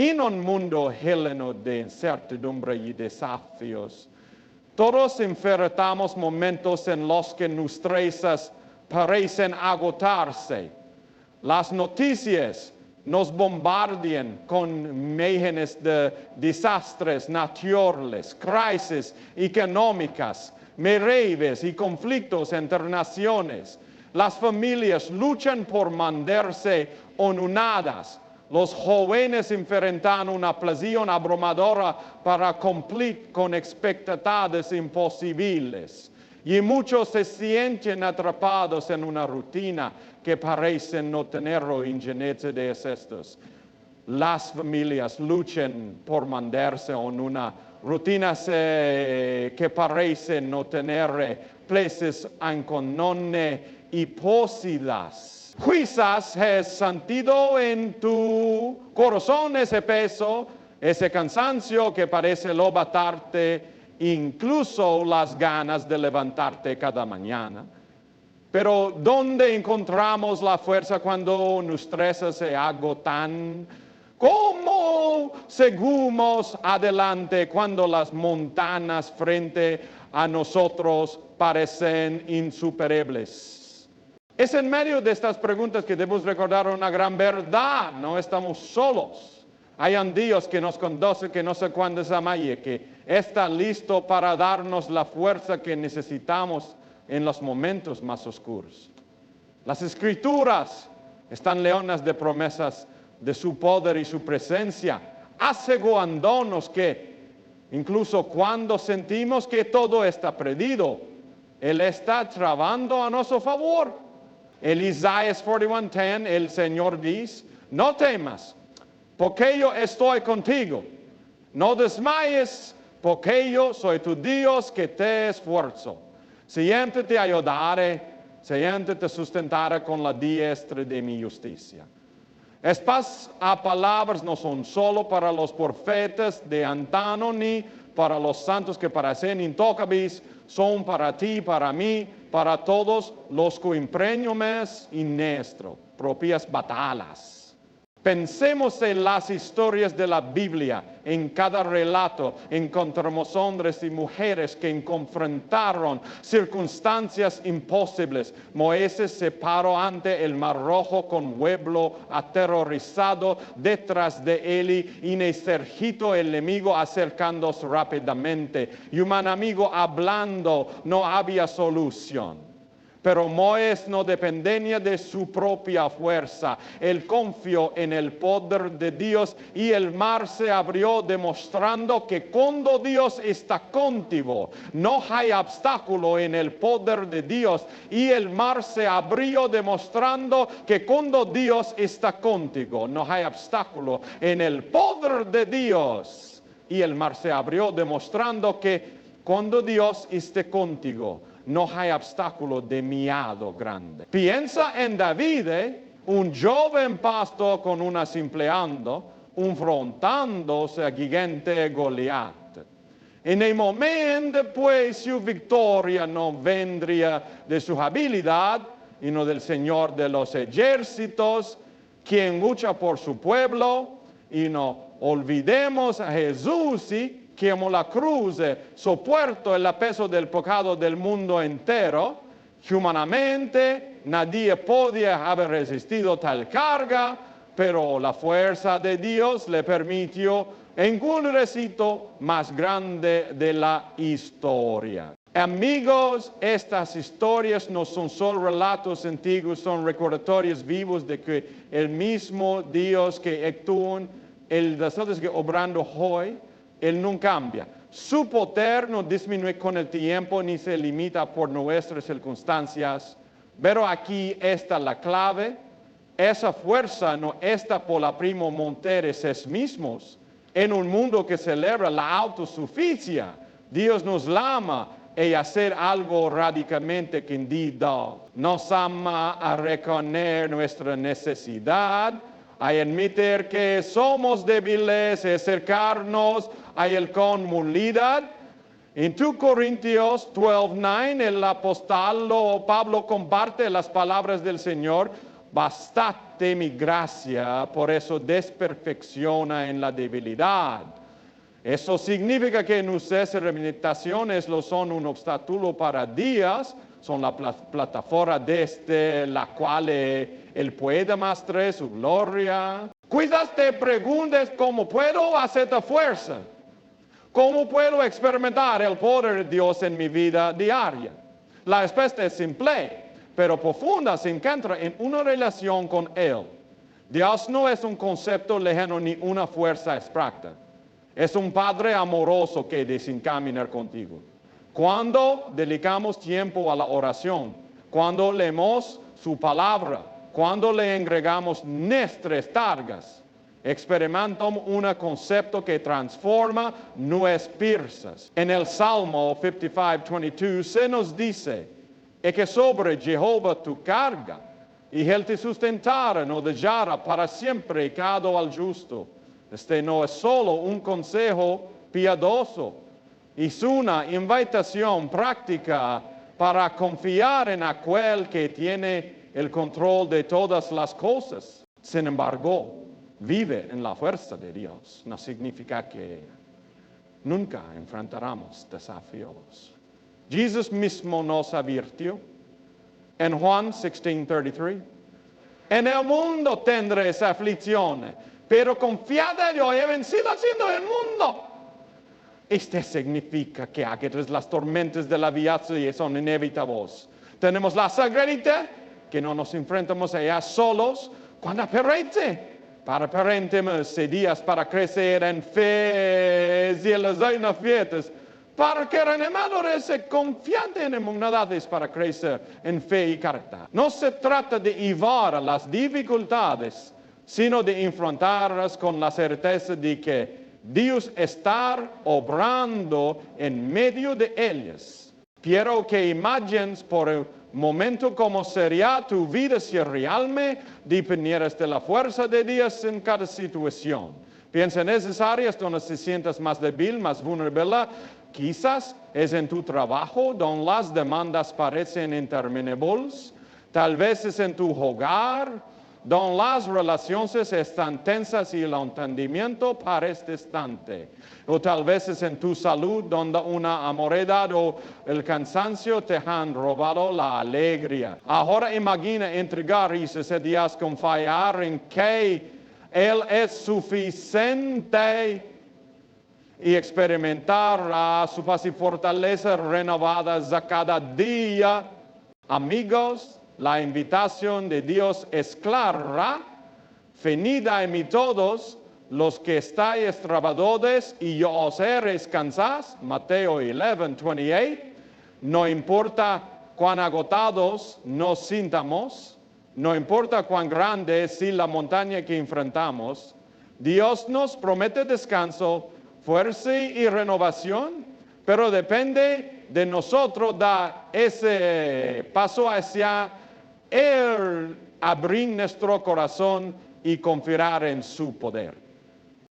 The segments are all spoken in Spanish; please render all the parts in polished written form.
En un mundo lleno de incertidumbre y desafíos, todos enfrentamos momentos en los que nuestras parecen agotarse. Las noticias nos bombardean con imágenes de desastres naturales, crisis económicas, mereves y conflictos entre naciones. Las familias luchan por mantenerse unidas. Los jóvenes enfrentan una presión abrumadora para cumplir con expectativas imposibles. Y muchos se sienten atrapados en una rutina que parece no tener injerencia de estos. Las familias luchan por mantenerse en una rutina que parece no tener plazos y posibles. Quizás has sentido en tu corazón ese peso, ese cansancio que parece levantarte, incluso las ganas de levantarte cada mañana. Pero ¿dónde encontramos la fuerza cuando nuestras se agotan? ¿Cómo seguimos adelante cuando las montañas frente a nosotros parecen insuperables? Es en medio de estas preguntas que debemos recordar una gran verdad. No estamos solos. Hay un Dios que nos conduce, que no sé cuándo se ama y que está listo para darnos la fuerza que necesitamos en los momentos más oscuros. Las Escrituras están llenas de promesas de su poder y su presencia, asegurándonos que incluso cuando sentimos que todo está perdido, Él está trabajando a nuestro favor. En Isaías 41:10 el Señor dice, no temas, porque yo estoy contigo. No desmayes, porque yo soy tu Dios que te esfuerzo. Siempre te ayudaré, siempre te sustentaré con la diestra de mi justicia. Estas palabras no son solo para los profetas de antaño ni para los santos que parecen intocables, son para ti, para mí, para todos los que emprendemos en nuestras propias batallas. Pensemos en las historias de la Biblia. En cada relato encontramos hombres y mujeres que confrontaron circunstancias imposibles. Moisés se paró ante el Mar Rojo con pueblo aterrorizado detrás de él y un ejército enemigo acercándose rápidamente. Y un amigo hablando, no había solución. Pero Moisés no dependía de su propia fuerza. Él confió en el poder de Dios y el mar se abrió demostrando que cuando Dios está contigo, no hay obstáculo en el poder de Dios. Y el mar se abrió demostrando que cuando Dios está contigo, no hay obstáculo en el poder de Dios. Y el mar se abrió demostrando que cuando Dios esté contigo, no hay obstáculo de miedo grande. Piensa en David, un joven pastor con una simple ando, enfrentándose a gigante Goliat. En el momento, pues, su victoria no vendría de su habilidad, sino del Señor de los ejércitos, quien lucha por su pueblo, y no olvidemos a Jesús, ¿sí? Que como la cruz soportó el peso del pecado del mundo entero, humanamente nadie podía haber resistido tal carga, pero la fuerza de Dios le permitió en un recito más grande de la historia. Amigos, estas historias no son solo relatos antiguos, son recordatorios vivos de que el mismo Dios que actúa, el Dios que obrando hoy, Él no cambia. Su poder no disminuye con el tiempo ni se limita por nuestras circunstancias. Pero aquí está la clave. Esa fuerza no está por la primo monteres mismos. En un mundo que celebra la autosuficiencia, Dios nos ama y hacer algo radicalmente candido. Nos ama a reconocer nuestra necesidad, a admitir que somos débiles, a acercarnos a Él con humildad. En 2 Corintios 12:9, el apóstol Pablo comparte las palabras del Señor. bastate mi gracia, por eso desperfecciona en la debilidad. Eso significa que nuestras limitaciones no son un obstáculo para Dios, son la plataforma desde la cual Él puede mostrar su gloria. Quizás te preguntes cómo puedo hacer esta fuerza, cómo puedo experimentar el poder de Dios en mi vida diaria. La respuesta es simple, pero profunda, se encuentra en una relación con Él. Dios no es un concepto lejano ni una fuerza abstracta. Es un Padre amoroso que desea caminar contigo. Cuando dedicamos tiempo a la oración, cuando leemos su palabra, cuando le agregamos nuestras cargas, experimentamos un concepto que transforma nuestras vidas. En el Salmo 55:22 se nos dice, es que sobre Jehová tu carga, y Él te sustentará, no dejará para siempre pecado al justo. Este no es solo un consejo piadoso, es una invitación práctica para confiar en aquel que tiene el control de todas las cosas. Sin embargo, vive en la fuerza de Dios no significa que nunca enfrentaremos desafíos. Jesús mismo nos advirtió en Juan 16:33, en el mundo tendréis aflicciones, pero confiad, yo he vencido haciendo el mundo. Esto significa que aquellas las tormentas de la vida son inevitables. Tenemos la sagrada, que no nos enfrentamos a ellas solos, cuando aparece. Para aparentemos días para crecer en fe y en las fiestas, para que reanimadores se confiantes en inmunidades para crecer en fe y carácter. No se trata de evitar las dificultades, sino de enfrentarlas con la certeza de que Dios está obrando en medio de ellas. Quiero que imagines por un momento cómo sería tu vida si realmente dependieras de la fuerza de Dios en cada situación. Piensa en esas áreas donde te sientas más débil, más vulnerable. Quizás es en tu trabajo donde las demandas parecen interminables. Tal vez es en tu hogar donde las relaciones están tensas y el entendimiento parece distante. O tal vez es en tu salud donde una amoredad o el cansancio te han robado la alegría. Ahora imagina entregar esos días con confiar en que Él es suficiente y experimentar su paz y fortaleza renovadas a cada día. Amigos, la invitación de Dios es clara. Venid a mí todos los que estáis trabajados y yo os haré descansar. Mateo 11:28. No importa cuán agotados nos sintamos, no importa cuán grande es la montaña que enfrentamos, Dios nos promete descanso, fuerza y renovación, pero depende de nosotros dar ese paso hacia Él, abrir nuestro corazón y confiar en su poder.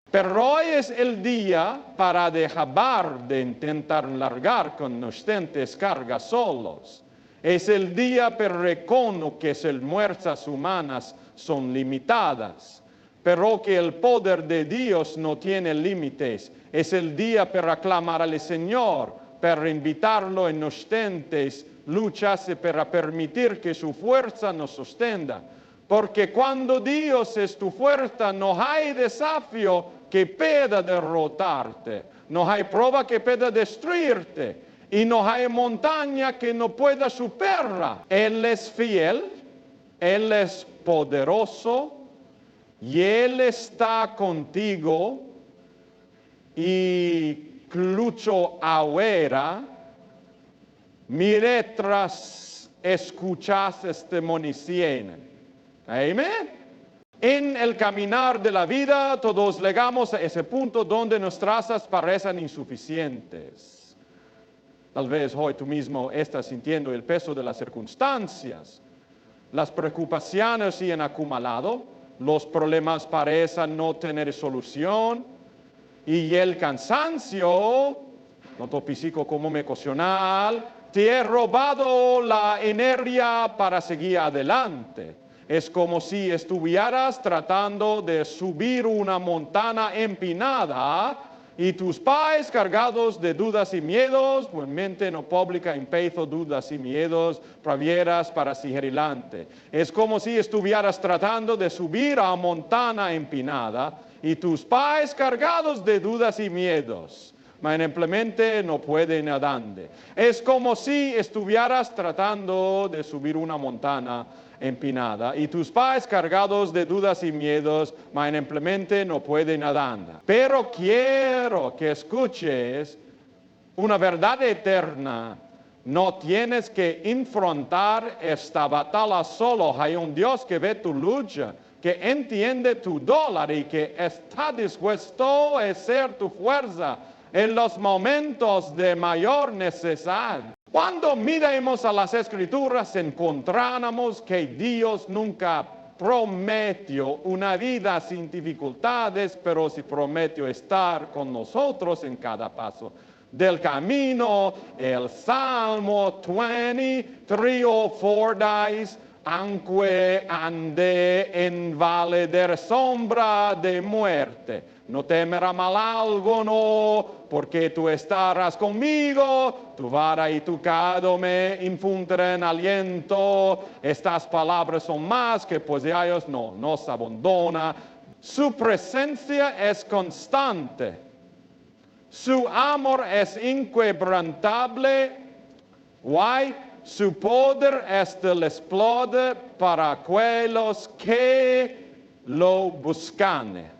Pero hoy es el día para dejar de intentar largar con nuestras cargas solos. Es el día para reconocer que las fuerzas humanas son limitadas, pero que el poder de Dios no tiene límites. Es el día para clamar al Señor, para invitarlo en nuestras luchas y para permitir que su fuerza nos sostenga. Porque cuando Dios es tu fuerza, no hay desafío que pueda derrotarte, no hay prueba que pueda destruirte, y no hay montaña que no pueda superar. Él es fiel, Él es poderoso, y Él está contigo, y incluso ahora, mientras escuchas este monicien. Amén. En el caminar de la vida, todos llegamos a ese punto donde nuestras trazas parecen insuficientes. Tal vez hoy tú mismo estás sintiendo el peso de las circunstancias. Las preocupaciones se han acumulado, los problemas parecen no tener solución, y el cansancio, tanto físico como emocional, te ha robado la energía para seguir adelante. Es como si estuvieras tratando de subir una montaña empinada y tus pies cargados de dudas y miedos, pues mente no pública en peso, dudas y miedos, pravieras para seguir adelante. Es como si estuvieras tratando de subir a una montaña empinada y tus pies cargados de dudas y miedos, mas simplemente no pueden andar. Es como si estuvieras tratando de subir una montaña empinada y tus pies cargados de dudas y miedos, mas simplemente no pueden andar. Pero quiero que escuches una verdad eterna. No tienes que enfrentar esta batalla solo. Hay un Dios que ve tu lucha, que entiende tu dolor y que está dispuesto a ser tu fuerza en los momentos de mayor necesidad. Cuando miremos a las Escrituras, encontramos que Dios nunca prometió una vida sin dificultades, pero sí prometió estar con nosotros en cada paso del camino. El Salmo 23 o 4 dice: aunque ande en valle de sombra de muerte, no temerá mal alguno, porque tú estarás conmigo, tu vara y tu cado me infunden aliento. Estas palabras son más que pues ellos no nos abandona. Su presencia es constante, su amor es inquebrantable. Why? Su poder es del explode para aquellos que lo buscan.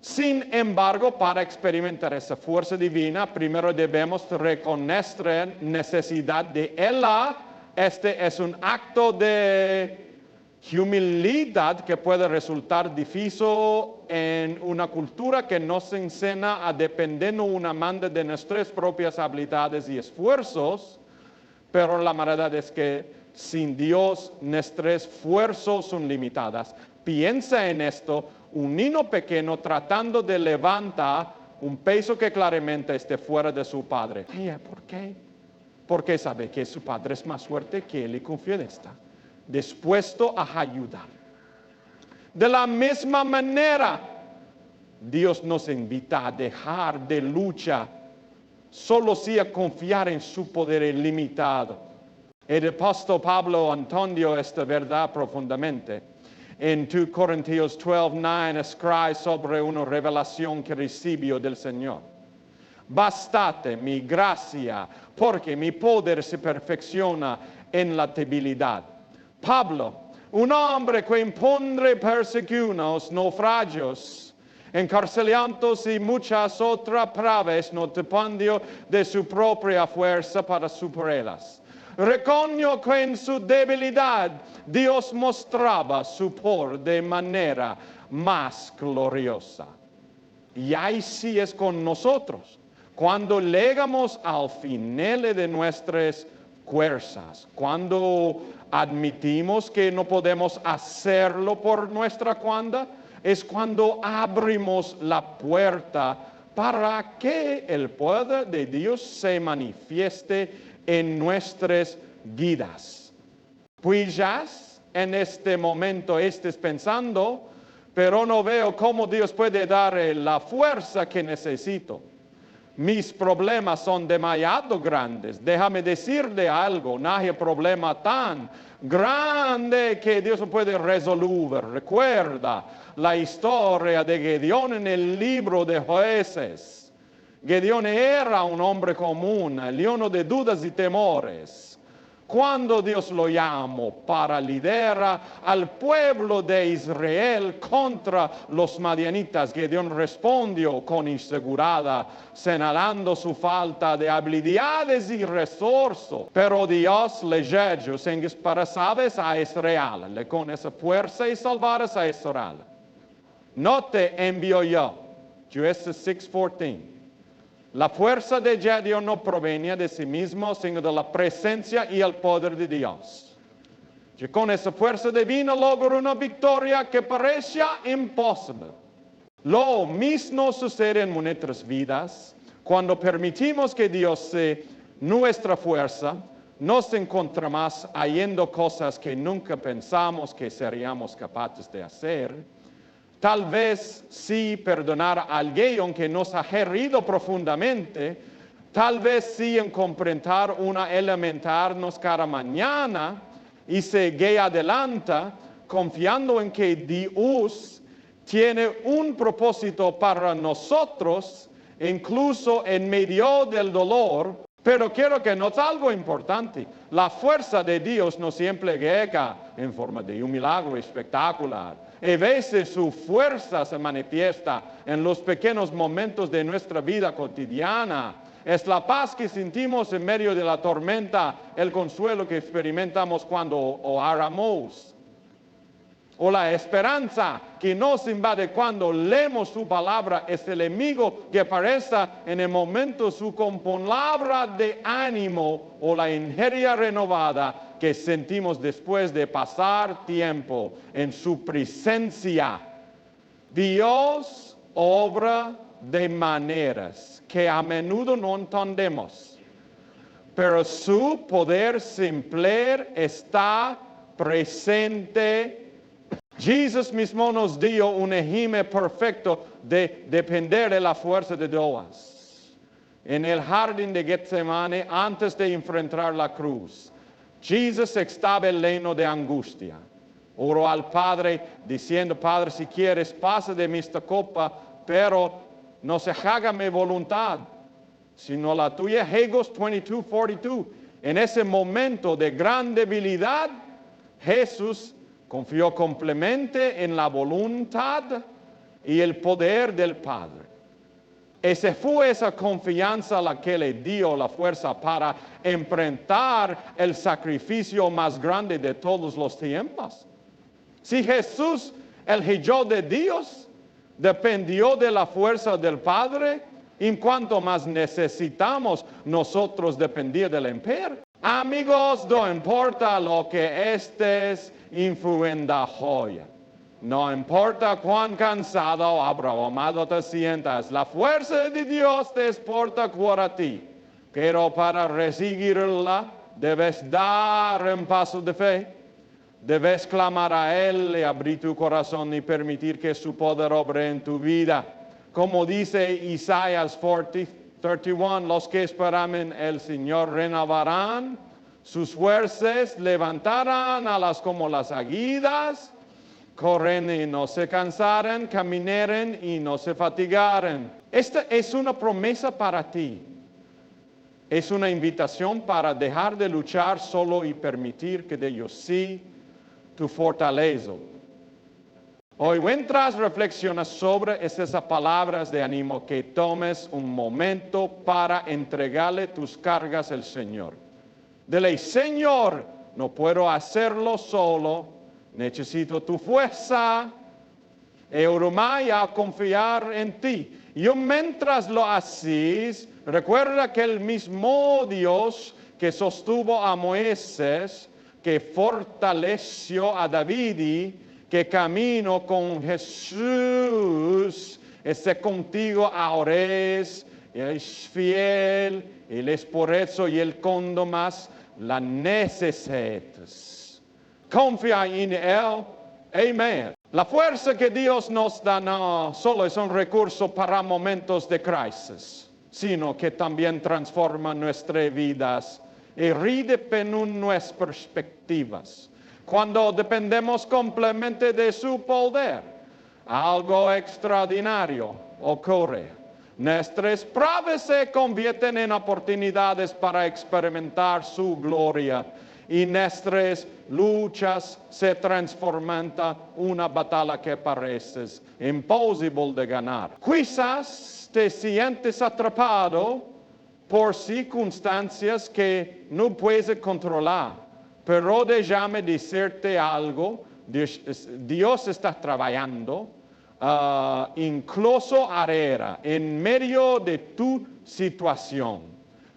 Sin embargo, para experimentar esa fuerza divina, primero debemos reconocer necesidad de ella. Este es un acto de humildad que puede resultar difícil en una cultura que nos enseña a depender únicamente de nuestras propias habilidades y esfuerzos. Pero la verdad es que sin Dios nuestros esfuerzos son limitados. Piensa en esto: un niño pequeño tratando de levantar un peso que claramente esté fuera de su padre. ¿Por qué? Porque sabe que su padre es más fuerte que él y confía en esta, dispuesto a ayudar. De la misma manera, Dios nos invita a dejar de luchar, solo si a confiar en su poder ilimitado. El apóstol Pablo entendió esta verdad profundamente. En 2 Corintios 12:9 escribe sobre una revelación que recibió del Señor. Bastate mi gracia, porque mi poder se perfecciona en la debilidad. Pablo, un hombre que impone persecuciones, naufragios, encarcelamientos y muchas otras pruebas, no dependió de su propia fuerza para superarlas. Reconoció que en su debilidad Dios mostraba su poder de manera más gloriosa. Y así es con nosotros. Cuando llegamos al final de nuestras fuerzas, cuando admitimos que no podemos hacerlo por nuestra cuenta, es cuando abrimos la puerta para que el poder de Dios se manifieste en nuestras vidas. Pues ya en este momento estés pensando: pero no veo cómo Dios puede dar la fuerza que necesito. Mis problemas son demasiado grandes. Déjame decirle algo: no hay problema tan grande que Dios no puede resolver. Recuerda la historia de Gedeón en el libro de Jueces. Gedeón era un hombre común, lleno de dudas y temores. Cuando Dios lo llamó para liderar al pueblo de Israel contra los madianitas, Gedeón respondió con inseguridad, señalando su falta de habilidades y recursos. Pero Dios le llegó sin disparazabes a Israel, le con esa fuerza y salvaras a Israel. No te envío yo. Jueces 6:14. La fuerza de Gedeón no provenía de sí mismo, sino de la presencia y el poder de Dios. Y con esa fuerza divina logró una victoria que parecía imposible. Lo mismo sucede en nuestras vidas cuando permitimos que Dios sea nuestra fuerza, nos encontramos haciendo cosas que nunca pensamos que seríamos capaces de hacer. Tal vez sí perdonar a alguien que nos ha herido profundamente. Tal vez sí en comprender una elementarnos cada mañana y seguir adelante confiando en que Dios tiene un propósito para nosotros, incluso en medio del dolor. Pero quiero que notes algo importante. La fuerza de Dios no siempre llega en forma de un milagro espectacular. A veces su fuerza se manifiesta en los pequeños momentos de nuestra vida cotidiana. Es la paz que sentimos en medio de la tormenta, el consuelo que experimentamos cuando oramos. O la esperanza que nos invade cuando leemos su palabra es el enemigo que aparece en el momento su con palabra de ánimo o la energía renovada que sentimos después de pasar tiempo en su presencia. Dios obra de maneras que a menudo no entendemos, pero su poder simple está presente. Jesús mismo nos dio un ejemplo perfecto de depender de la fuerza de Dios. En el jardín de Getsemane, antes de enfrentar la cruz, Jesús estaba lleno de angustia. Oró al Padre diciendo, Padre, si quieres, pasa de mí esta copa, pero no se haga mi voluntad, sino la tuya. Hagos 22:42. En ese momento de gran debilidad, Jesús confió completamente en la voluntad y el poder del Padre. Fue esa confianza la que le dio la fuerza para enfrentar el sacrificio más grande de todos los tiempos. Si Jesús, el Hijo de Dios, dependió de la fuerza del Padre, en cuanto más necesitamos nosotros depender del imperio. Amigos, no importa lo que estés influenda hoy. No importa cuán cansado o abrumado te sientas, la fuerza de Dios te exporta por ti. Pero para recibirla, debes dar un paso de fe. Debes clamar a Él y abrir tu corazón y permitir que su poder obre en tu vida. Como dice Isaías 31, los que esperan en el Señor renovarán sus fuerzas, levantarán alas como las águilas, corren y no se cansarán, caminarán y no se fatigarán. Esta es una promesa para ti. Es una invitación para dejar de luchar solo y permitir que Dios sí tu fortaleza. Hoy, mientras reflexionas sobre esas palabras de ánimo, que tomes un momento para entregarle tus cargas al Señor. Dile, Señor, no puedo hacerlo solo, necesito tu fuerza. Euromai a confiar en ti. Y mientras lo haces, recuerda que el mismo Dios que sostuvo a Moisés, que fortaleció a David, que camino con Jesús, esté contigo ahora, es fiel, Él es por eso y Él cuando más la necesitas. Confía en Él. Amén. La fuerza que Dios nos da no solo es un recurso para momentos de crisis, sino que también transforma nuestras vidas y redefine nuestras perspectivas. Cuando dependemos completamente de su poder, algo extraordinario ocurre. Nuestras pruebas se convierten en oportunidades para experimentar su gloria y nuestras luchas se transforman en una batalla que parece imposible de ganar. Quizás te sientes atrapado por circunstancias que no puedes controlar, pero déjame decirte algo, Dios está trabajando, incluso ahora, en medio de tu situación.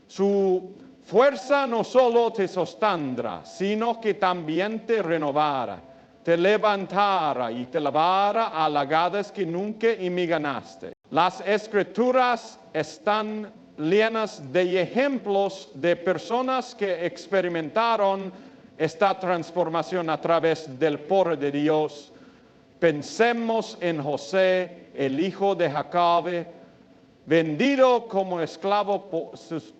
Su fuerza no solo te sostendrá, sino que también te renovará, te levantará y te llevará a lagadas que nunca imaginaste. Las Escrituras están llenas de ejemplos de personas que experimentaron esta transformación a través del poder de Dios. Pensemos en José, el hijo de Jacob, vendido como esclavo por sus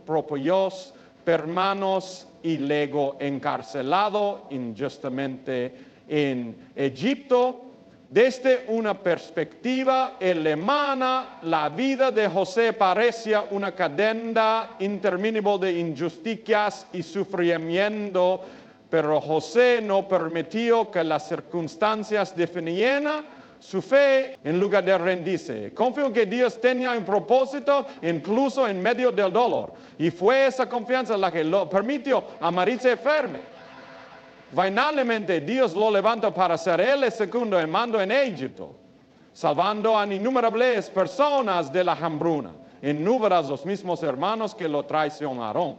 propios hermanos y luego encarcelado injustamente en Egipto. Desde una perspectiva alemana, la vida de José parecía una cadena interminable de injusticias y sufrimiento, pero José no permitió que las circunstancias definieran su fe en lugar de rendirse. Confío que Dios tenía un propósito incluso en medio del dolor. Y fue esa confianza la que lo permitió a María se enferme. Finalmente Dios lo levantó para ser el segundo en mando en Egipto, salvando a innumerables personas de la hambruna, innumerables los mismos hermanos que lo traicionaron.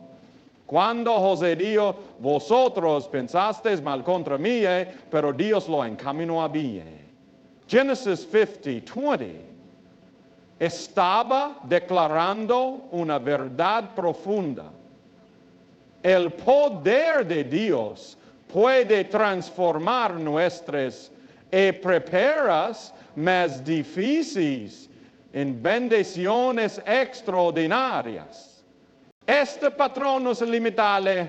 Cuando José dijo, vosotros pensasteis mal contra mí, pero Dios lo encaminó a bien. Genesis 50:20 estaba declarando una verdad profunda. El poder de Dios puede transformar nuestras preparas más difíciles en bendiciones extraordinarias. Este patrón no es limitable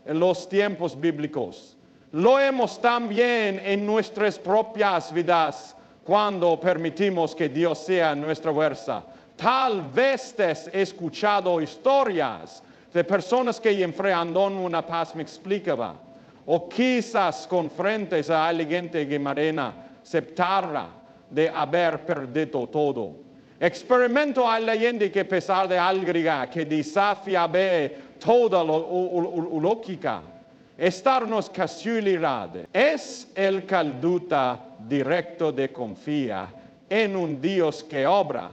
en los tiempos bíblicos. Lo vemos también en nuestras propias vidas cuando permitimos que Dios sea nuestra fuerza. Tal vez has escuchado historias de personas que enfrentaron una paz me explicaba. O quizás confrontes a alguien que Marena aceptara de haber perdido todo. Experimento a la gente que a pesar de algo que desafía toda la lógica, estarnos casualidad. Es el calduta directo de confía en un Dios que obra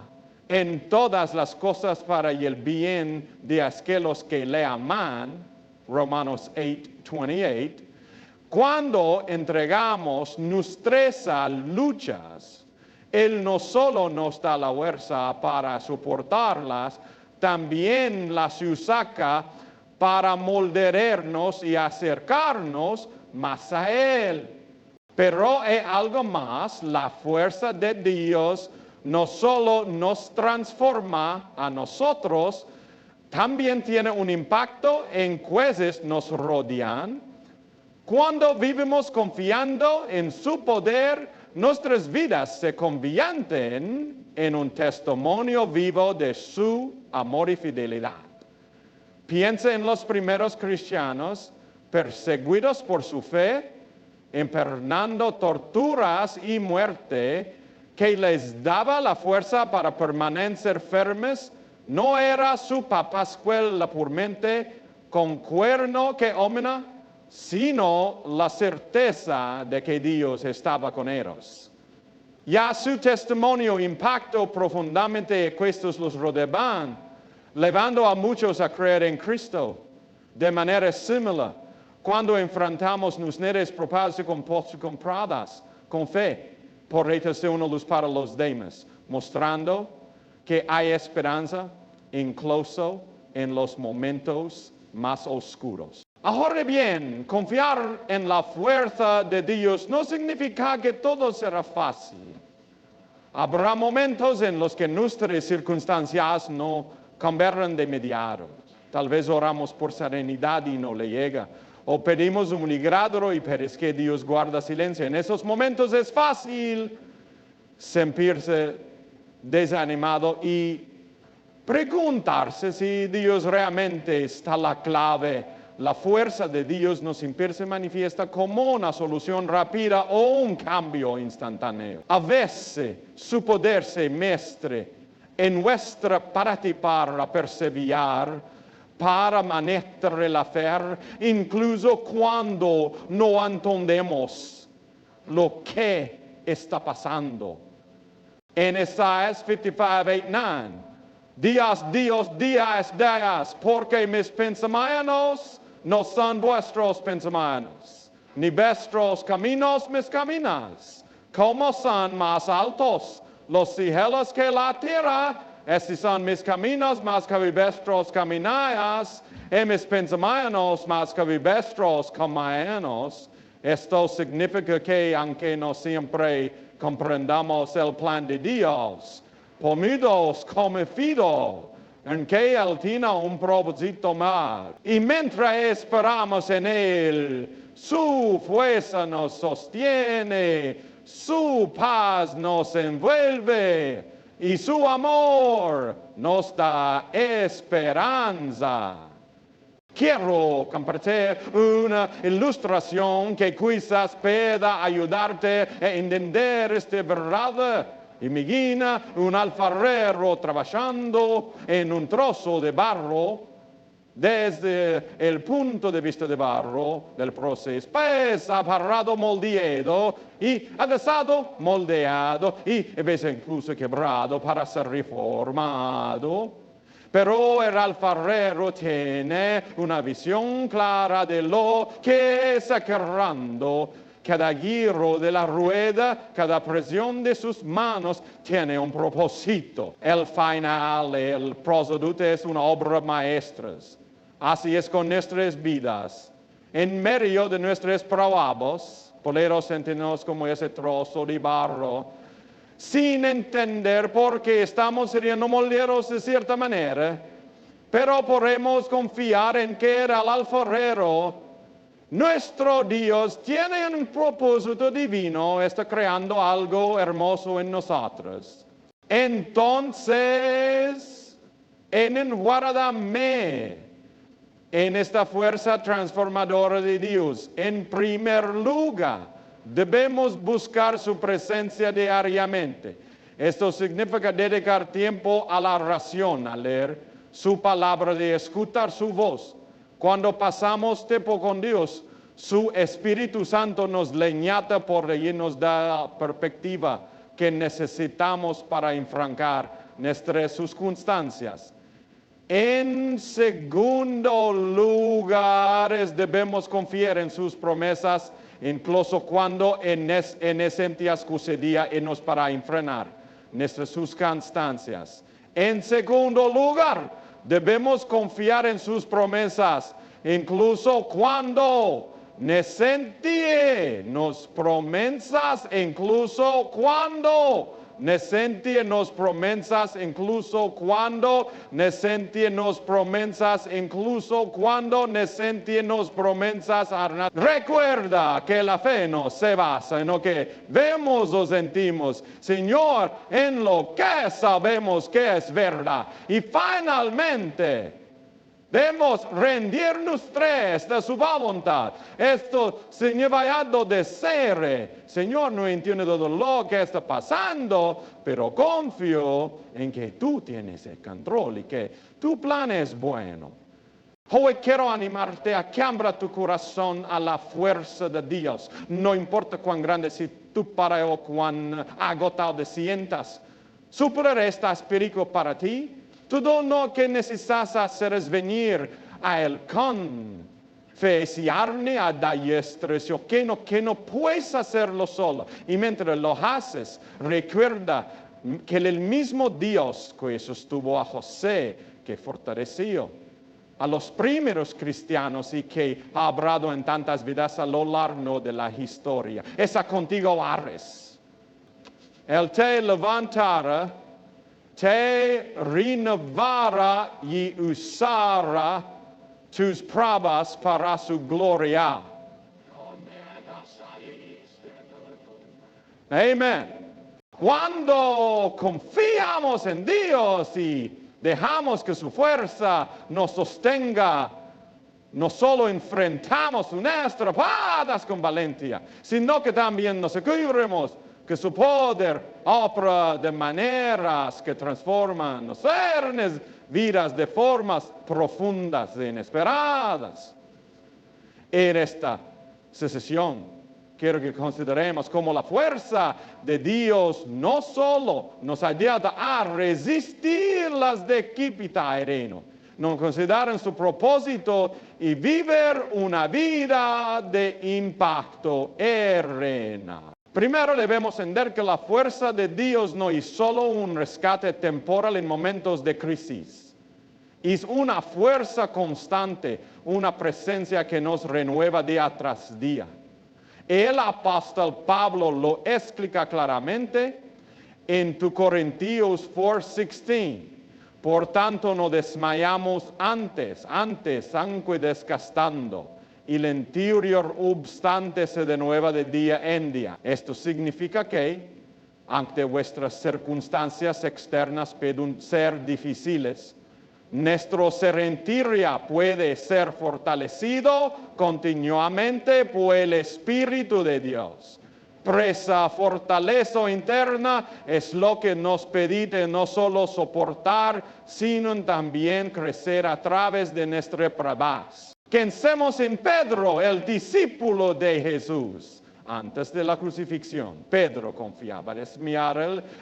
en todas las cosas para el bien de aquellos que le aman. Romanos 8:28. Cuando entregamos nuestras luchas, Él no solo nos da la fuerza para soportarlas, también las usa para moldearnos y acercarnos más a Él. Pero hay algo más, la fuerza de Dios no solo nos transforma a nosotros, también tiene un impacto en quienes nos rodean. Cuando vivimos confiando en su poder, nuestras vidas se convierten en un testimonio vivo de su amor y fidelidad. Piensa en los primeros cristianos perseguidos por su fe, enfrentando torturas y muerte, que les daba la fuerza para permanecer firmes. No era su papascuel la purmente con cuerno que omina, sino la certeza de que Dios estaba con ellos. Ya su testimonio impactó profundamente a quienes los rodeaban, llevando a muchos a creer en Cristo. De manera similar, cuando enfrentamos nuestras propias compradas con fe, por de una luz para los demás, mostrando que hay esperanza incluso en los momentos más oscuros. Ahora bien, confiar en la fuerza de Dios no significa que todo será fácil. Habrá momentos en los que nuestras circunstancias no cambiarán de inmediato. Tal vez oramos por serenidad y no le llega. O pedimos un milagro y parece que Dios guarda silencio. En esos momentos es fácil sentirse desanimado y preguntarse si Dios realmente está la clave. La fuerza de Dios no siempre se manifiesta como una solución rápida o un cambio instantáneo. A veces su poder se muestra en nuestra parte para perseverar, para manejar la fe, incluso cuando no entendemos lo que está pasando. En Isaías 55:8-9, días, porque mis pensamientos no son vuestros pensamientos, ni vuestros caminos mis caminos. Como son más altos los cielos que la tierra, Estos son mis caminos, mas que vuestros camináis, y mis pensamientos, mas que vuestros caminos. Esto significa que aunque no siempre comprendamos el plan de Dios, podemos confiar en que Él tiene un propósito más. Y mientras esperamos en Él, su fuerza nos sostiene, su paz nos envuelve y su amor nos da esperanza. Quiero compartir una ilustración que quizás pueda ayudarte a entender esta verdad. Imagina un alfarero trabajando en un trozo de barro. Desde el punto de vista de barro del proceso, pues ha parado moldeado y ha estado moldeado y a veces incluso quebrado para ser reformado. Pero el alfarero tiene una visión clara de lo que está creando. Cada giro de la rueda, cada presión de sus manos tiene un propósito. El final, el producto es una obra maestra. Así es con nuestras vidas. En medio de nuestros trabajos, podemos sentirnos como ese trozo de barro, sin entender por qué estamos siendo moldeados de cierta manera, pero podemos confiar en que el alfarero, nuestro Dios, tiene un propósito divino, está creando algo hermoso en nosotros. Entonces, guárdame en esta fuerza transformadora de Dios. En primer lugar, debemos buscar su presencia diariamente. Esto significa dedicar tiempo a la oración, a leer su palabra, de escuchar su voz. Cuando pasamos tiempo con Dios, su Espíritu Santo nos leñata por y nos da perspectiva que necesitamos para enfrentar nuestras circunstancias. En segundo lugar, debemos confiar en sus promesas, incluso cuando en esencias sucedía y nos para enfrentar nuestras circunstancias. En segundo lugar, debemos confiar en sus promesas, incluso cuando nos promesas, incluso cuando nos promesas, incluso cuando nos promesas, incluso cuando nos promesas. Recuerda que la fe no se basa en lo que vemos o sentimos, Señor, en lo que sabemos que es verdad. Y finalmente, debemos rendirnos de su voluntad. Esto significa de ser. Señor, no entiendo todo lo que está pasando, pero confío en que tú tienes el control y que tu plan es bueno. Hoy quiero animarte a cambiar tu corazón a la fuerza de Dios. No importa cuán grande sea tu para o cuán agotado te sientas. Superar esta espíritu para ti. Todo lo que necesitas hacer es venir a Él con fe, fiarme a diestres, que no puedes hacerlo solo. Y mientras lo haces, recuerda que el mismo Dios que sostuvo a José, que fortaleció a los primeros cristianos y que ha hablado en tantas vidas a lo largo de la historia, está contigo, Ares. Él te levantará, te renovará y usará tus pruebas para su gloria. Amén. Cuando confiamos en Dios y dejamos que su fuerza nos sostenga, no solo enfrentamos nuestras pruebas con valentía, sino que también nos aseguremos que su poder obra de maneras que transforman nuestras vidas de formas profundas e inesperadas. En esta sesión, quiero que consideremos cómo la fuerza de Dios no solo nos ayuda a resistir las declives aéreas, no consideran su propósito y vivir una vida de impacto terrenal. Primero debemos entender que la fuerza de Dios no es solo un rescate temporal en momentos de crisis. Es una fuerza constante, una presencia que nos renueva día tras día. El apóstol Pablo lo explica claramente en 2 Corintios 4:16. Por tanto, no desmayamos antes, aunque desgastando, y el interior obstante se renueva de día en día. Esto significa que, aunque vuestras circunstancias externas pueden ser difíciles, nuestro ser interior puede ser fortalecido continuamente por el Espíritu de Dios. Esa fortaleza interna es lo que nos permite no solo soportar, sino también crecer a través de nuestras pruebas. Pensemos en Pedro, el discípulo de Jesús. Antes de la crucifixión, Pedro confiaba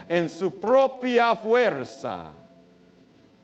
en su propia fuerza.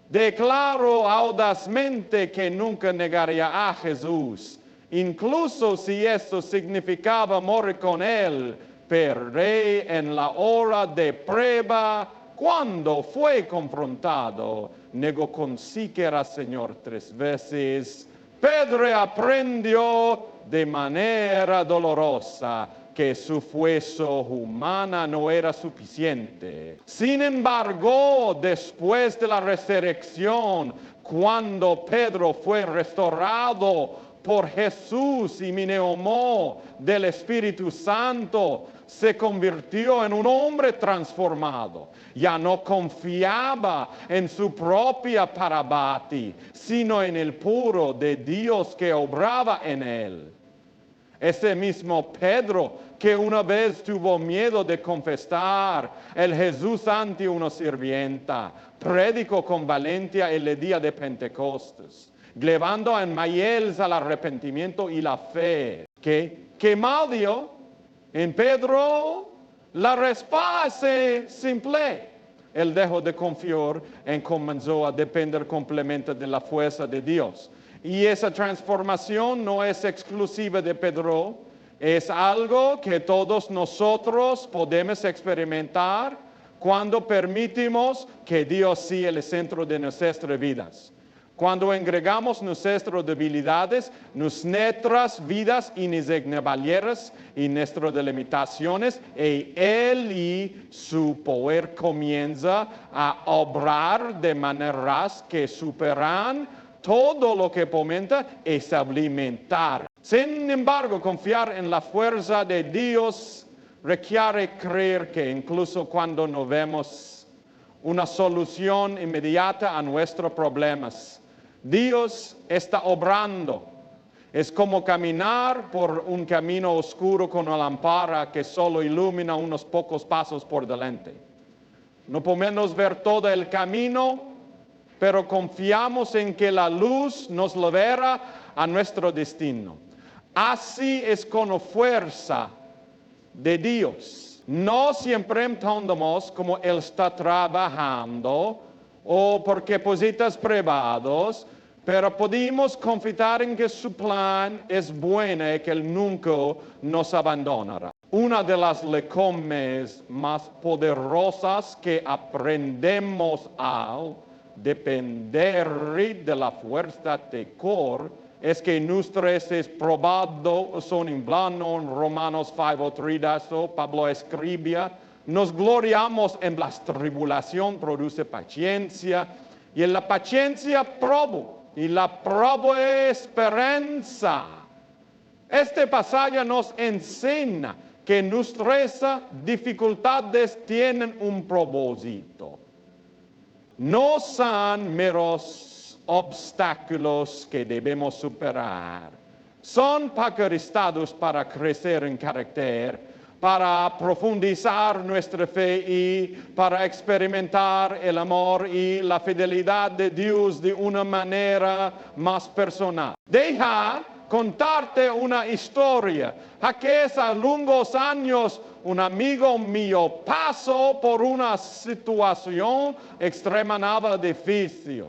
Declaró audazmente que nunca negaría a Jesús, incluso si eso significaba morir con él. Pero en la hora de prueba, cuando fue confrontado, negó con sí que era Señor 3 veces. Pedro aprendió de manera dolorosa que su fuerza humana no era suficiente. Sin embargo, después de la resurrección, cuando Pedro fue restaurado por Jesús y neumó del Espíritu Santo, se convirtió en un hombre transformado. Ya no confiaba en su propia parabati, sino en el puro de Dios que obraba en él. Ese mismo Pedro que una vez tuvo miedo de confesar el Jesús ante una sirvienta, predicó con valentía el día de Pentecostés, llevando en mayores al arrepentimiento y la fe. ¿Qué mal dio? En Pedro la respuesta es simple. Él dejó de confiar y comenzó a depender completamente de la fuerza de Dios. Y esa transformación no es exclusiva de Pedro, es algo que todos nosotros podemos experimentar cuando permitimos que Dios sea el centro de nuestras vidas. Cuando agregamos nuestras debilidades, nuestras vidas inexignables y nuestras limitaciones, y Él y su poder comienza a obrar de maneras que superan todo lo que fomenta es alimentar. Sin embargo, confiar en la fuerza de Dios requiere creer que incluso cuando no vemos una solución inmediata a nuestros problemas, Dios está obrando. Es como caminar por un camino oscuro con una lámpara que solo ilumina unos pocos pasos por delante. No podemos ver todo el camino, pero confiamos en que la luz nos libera a nuestro destino. Así es con la fuerza de Dios. No siempre entendemos cómo Él está trabajando o por qué positas privados, pero podemos confiar en que su plan es bueno y que Él nunca nos abandonará. Una de las lecciones más poderosas que aprendemos al depender de la fuerza de Cor es que nuestros es probado son en vano. En Romanos 5:3 Pablo escribía: nos gloriamos en la tribulación, produce paciencia, y en la paciencia probo, y la probo es esperanza. Este pasaje nos enseña que nuestras dificultades tienen un propósito. No son meros obstáculos que debemos superar. Son paqueristados para crecer en carácter, para profundizar nuestra fe y para experimentar el amor y la fidelidad de Dios de una manera más personal. Deja contarte una historia. Hace largos años un amigo mío pasó por una situación extremadamente difícil.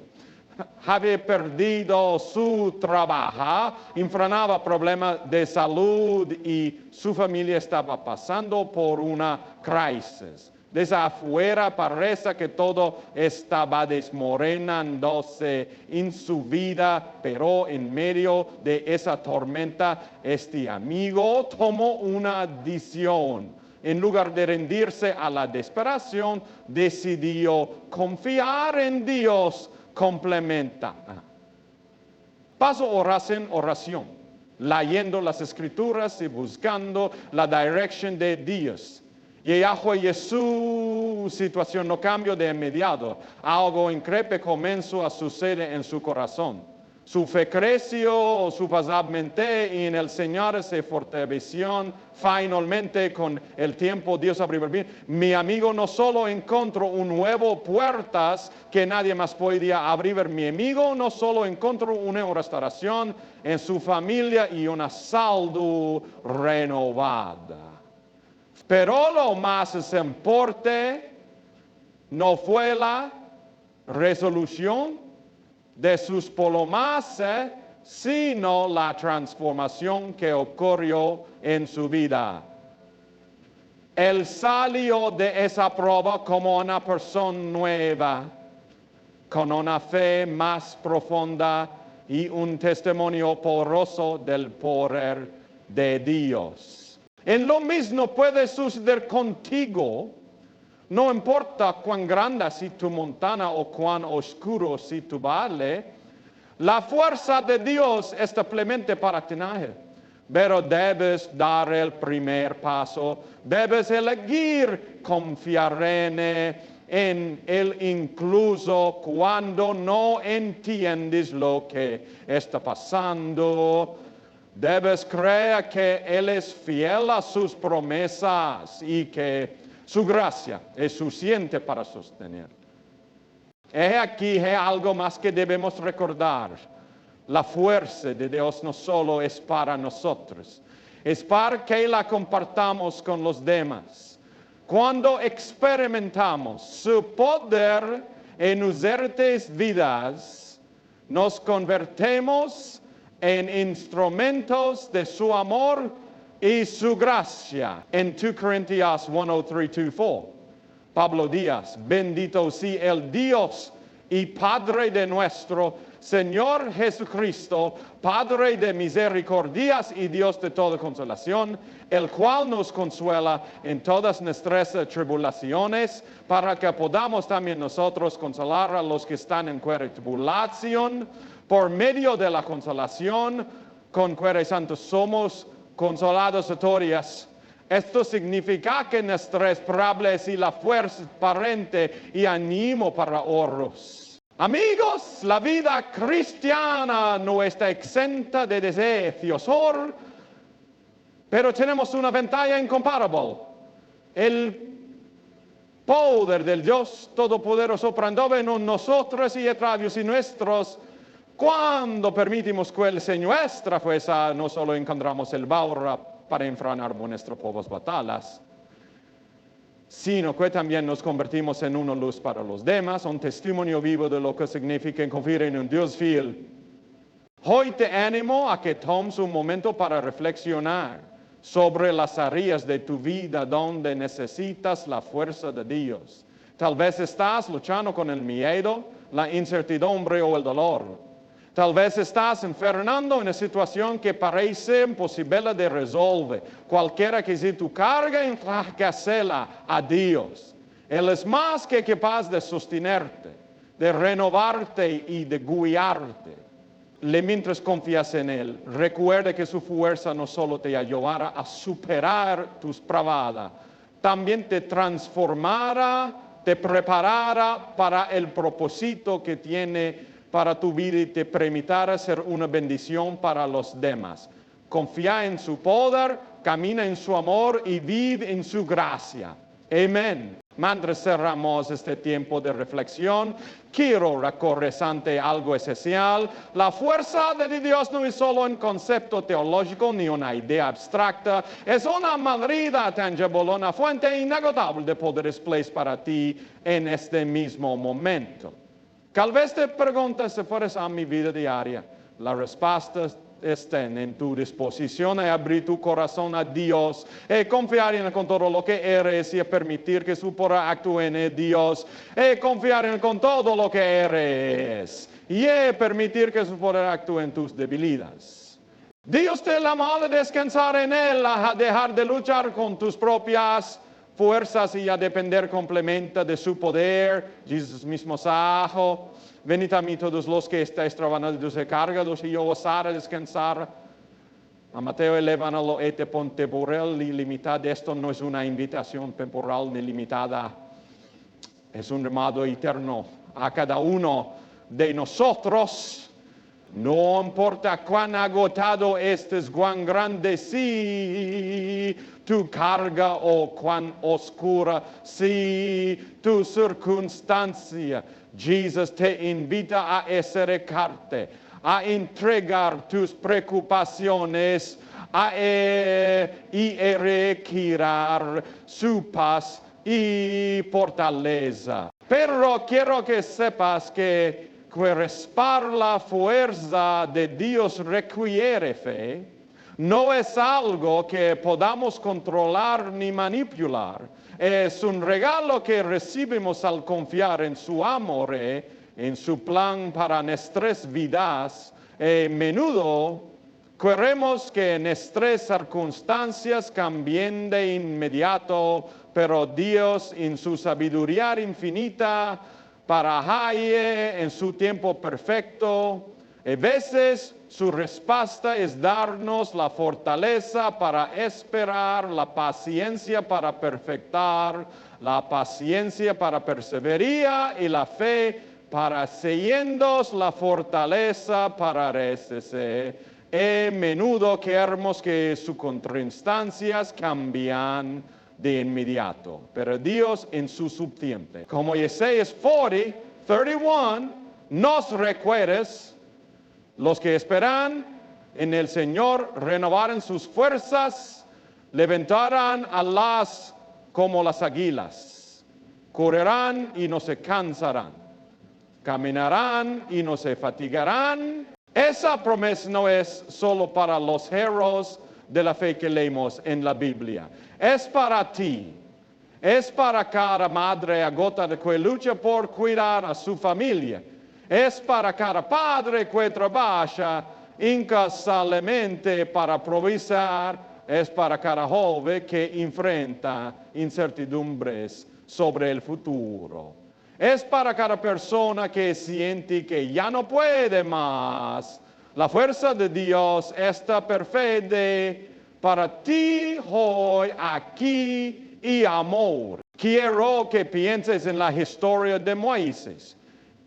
había perdido su trabajo, enfrentaba problemas de salud y su familia estaba pasando por una crisis. Desde afuera parece que todo estaba desmoronándose en su vida, pero en medio de esa tormenta, este amigo tomó una decisión. En lugar de rendirse a la desesperación, decidió confiar en Dios. Complementa. Paso oración, leyendo las escrituras y buscando la dirección de Dios. Y aunque su situación no cambió de inmediato, algo increíble comenzó a suceder en su corazón. Su fe creció suavemente y en el Señor se fortaleció. Finalmente, con el tiempo, Dios abrió el bien. Mi amigo no solo encontró un nuevo puertas que nadie más podía abrir. Mi amigo no solo encontró una restauración en su familia y una salud renovada. Pero lo más importante no fue la resolución de sus problemas, sino la transformación que ocurrió en su vida. Él salió de esa prueba como una persona nueva, con una fe más profunda y un testimonio poderoso del poder de Dios. En lo mismo puede suceder contigo. No importa cuán grande sea tu montaña o cuán oscuro sea tu valle, la fuerza de Dios está plenamente para ti. Pero debes dar el primer paso, debes elegir confiar en Él incluso cuando no entiendes lo que está pasando. Debes creer que Él es fiel a sus promesas y que su gracia es suficiente para sostener. Aquí hay algo más que debemos recordar. La fuerza de Dios no solo es para nosotros, es para que la compartamos con los demás. Cuando experimentamos su poder en nuestras vidas, nos convertimos en instrumentos de su amor y su gracia. En 2 Corintios 1:3-4, Pablo Díaz, bendito sea el Dios y Padre de nuestro Señor Jesucristo, Padre de misericordias y Dios de toda consolación, el cual nos consuela en todas nuestras tribulaciones, para que podamos también nosotros consolar a los que están en cualquier tribulación, por medio de la consolación con que santos somos consolados a todos. Esto significa que nuestras pruebas y la fuerza aparente y ánimo para oros. Amigos, la vida cristiana no está exenta de desafíos, pero tenemos una ventaja incomparable. El poder del Dios Todopoderoso operando en nosotros y a través de nuestros. Cuando permitimos que Él sea nuestra fuerza, no solo encontramos el valor para enfrentar nuestras propias batallas, sino que también nos convertimos en una luz para los demás, un testimonio vivo de lo que significa confiar en un Dios fiel. Hoy te animo a que tomes un momento para reflexionar sobre las áreas de tu vida donde necesitas la fuerza de Dios. Tal vez estás luchando con el miedo, la incertidumbre o el dolor. Tal vez estás enfrentando una situación que parece imposible de resolver. Cualquiera que sea tu carga, enfráscala a Dios. Él es más que capaz de sostenerte, de renovarte y de guiarte. Mientras confías en Él, recuerda que su fuerza no solo te ayudará a superar tus pruebas, también te transformará, te preparará para el propósito que tiene para tu vida y te permitirá ser una bendición para los demás. Confía en su poder, camina en su amor y vive en su gracia. Amén. Mientras cerramos este tiempo de reflexión, quiero recordar ante algo esencial. La fuerza de Dios no es solo un concepto teológico ni una idea abstracta. Es una medida tangible, una fuente inagotable de poderes para ti en este mismo momento. Tal vez te preguntas si fueras a mi vida diaria. La respuesta está en tu disposición a abrir tu corazón a Dios, y confiar en Él con todo lo que eres y permitir que su poder actúe en Dios, y confiar en Él con todo lo que eres y permitir que su poder actúe en tus debilidades. Dios te llama a descansar en Él, a dejar de luchar con tus propias fuerzas y a depender completamente de su poder. Jesús mismo dijo: venid a mí todos los que estáis trabajados y cargados, y yo os haré descansar. A Mateo elévalo et pon temporal y limitada. Esto no es una invitación temporal ni limitada. Es un llamado eterno a cada uno de nosotros. No importa cuán agotado estés, cuán grande sí tu carga o cuán oscura sí tu circunstancia. Jesús te invita a acercarte, a entregar tus preocupaciones y requirar su paz y fortaleza. Pero quiero que sepas que respaldar la fuerza de Dios requiere fe. No es algo que podamos controlar ni manipular. Es un regalo que recibimos al confiar en su amor, en su plan para nuestras vidas. Menudo queremos que nuestras circunstancias cambien de inmediato, pero Dios en su sabiduría infinita para en su tiempo perfecto. A veces su respuesta es darnos la fortaleza para esperar, la paciencia para perfectar, la paciencia para perseverar y la fe para sellarnos la fortaleza para resistir. Menudo queremos que sus circunstancias cambian de inmediato, pero Dios en su subtiempo. Como Isaías 40:31 nos recuerda: los que esperan en el Señor renovarán sus fuerzas, levantarán alas como las águilas, correrán y no se cansarán, caminarán y no se fatigarán. Esa promesa no es solo para los héroes de la fe que leemos en la Biblia. Es para ti. Es para cada madre agotada que lucha por cuidar a su familia. Es para cada padre que trabaja incansablemente para provisar. Es para cada joven que enfrenta incertidumbres sobre el futuro. Es para cada persona que siente que ya no puede más. La fuerza de Dios está perfecta para ti hoy, aquí y amor. Quiero que pienses en la historia de Moisés.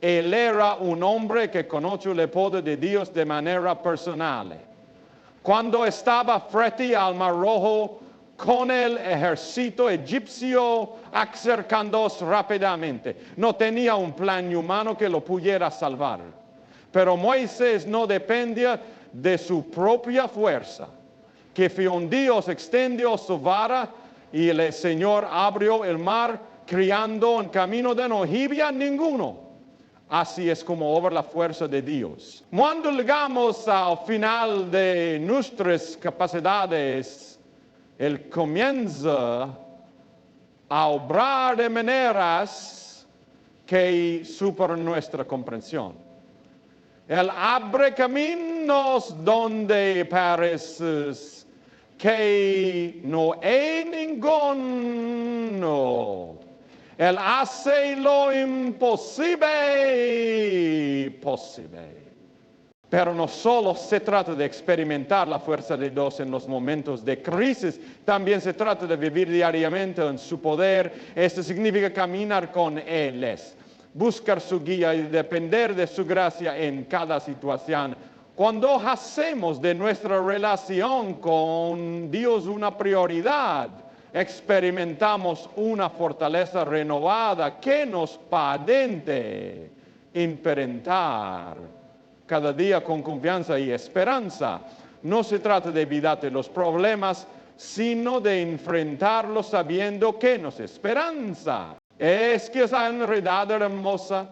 Él era un hombre que conoció el poder de Dios de manera personal. Cuando estaba frente al Mar Rojo con el ejército egipcio acercándose rápidamente, no tenía un plan humano que lo pudiera salvar. Pero Moisés no dependía de su propia fuerza, que fue un Dios extendió su vara y el Señor abrió el mar, criando un camino de no había ninguno. Así es como obra la fuerza de Dios. Cuando llegamos al final de nuestras capacidades, Él comienza a obrar de maneras que superan nuestra comprensión. Él abre caminos donde parece que no hay ninguno. Él hace lo imposible posible. Pero no solo se trata de experimentar la fuerza de Dios en los momentos de crisis, también se trata de vivir diariamente en su poder. Esto significa caminar con Él, buscar su guía y depender de su gracia en cada situación. Cuando hacemos de nuestra relación con Dios una prioridad, experimentamos una fortaleza renovada que nos permite enfrentar cada día con confianza y esperanza. No se trata de evitar los problemas, sino de enfrentarlos sabiendo que nos esperanza. Es que esa enredada hermosa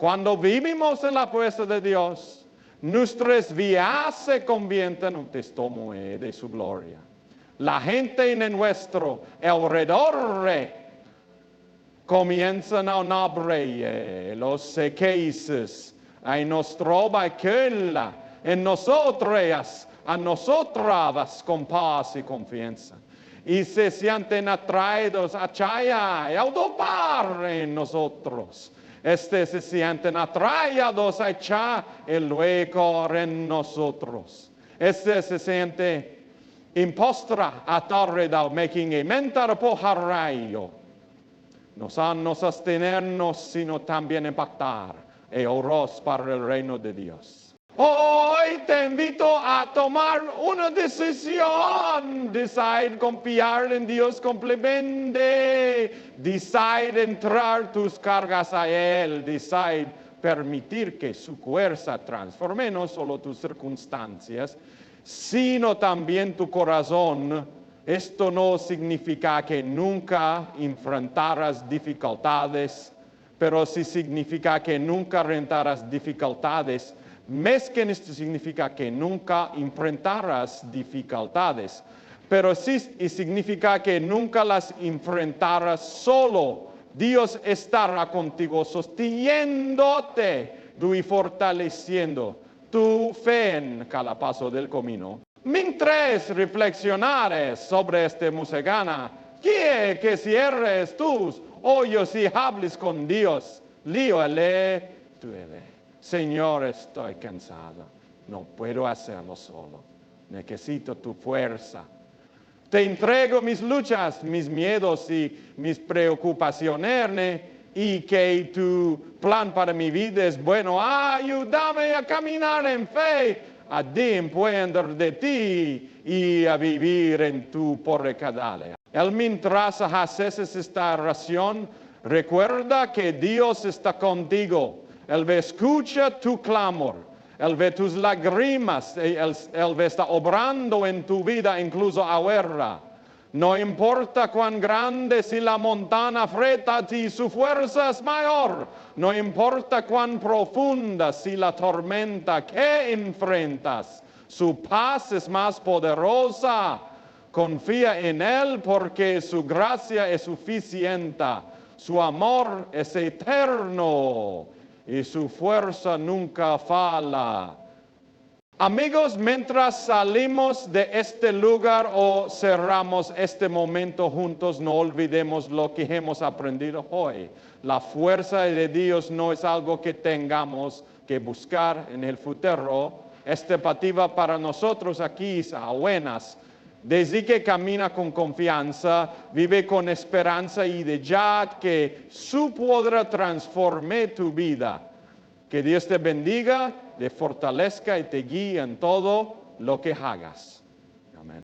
Cuando vivimos en la fuerza de Dios, nuestras vidas se convierten en un testimonio de su gloria. La gente en nuestro alrededor comienzan a hablar, los cases, en nuestra escuela, en nosotras, a nosotras con paz y confianza. Y se sienten atraídos a Chaya y a autopar en nosotros. Se sienten atraídos a Chaya y luego en nosotros. Se siente impostra a torre del making a mentar por rayo. Nos han no sostenernos, sino también impactar y oros para el reino de Dios. Hoy te invito a tomar una decisión. Decide confiar en Dios completamente. Decide entrar tus cargas a Él. Decide permitir que su fuerza transforme no solo tus circunstancias, sino también tu corazón. Esto no significa que nunca enfrentarás dificultades, pero sí significa que nunca enfrentarás dificultades. Más que esto significa que nunca enfrentarás dificultades, pero sí significa que nunca las enfrentarás solo. Dios estará contigo sosteniéndote y fortaleciendo tu fe en cada paso del camino. Mientras reflexionares sobre esta música, quiere que cierres tus ojos y hables con Dios. Líole, duele. Señor, estoy cansado. No puedo hacerlo solo. Necesito tu fuerza. Te entrego mis luchas, mis miedos y mis preocupaciones y que tu plan para mi vida es bueno. Ayúdame a caminar en fe, a depender de ti y a vivir en tu porrecadale. Mientras haces esta oración, recuerda que Dios está contigo. Él escucha tu clamor, Él ve tus lágrimas, Él está obrando en tu vida incluso ahora. No importa cuán grande si la montaña frente a ti, su fuerza es mayor. No importa cuán profunda si la tormenta que enfrentas, su paz es más poderosa. Confía en Él porque su gracia es suficiente, su amor es eterno y su fuerza nunca falla. Amigos, mientras salimos de este lugar o cerramos este momento juntos, no olvidemos lo que hemos aprendido hoy. La fuerza de Dios no es algo que tengamos que buscar en el futuro. Esta expectativa para nosotros aquí es a buenas. Desde que camina con confianza, vive con esperanza y de ya que su poder transforme tu vida. Que Dios te bendiga, te fortalezca y te guíe en todo lo que hagas. Amén.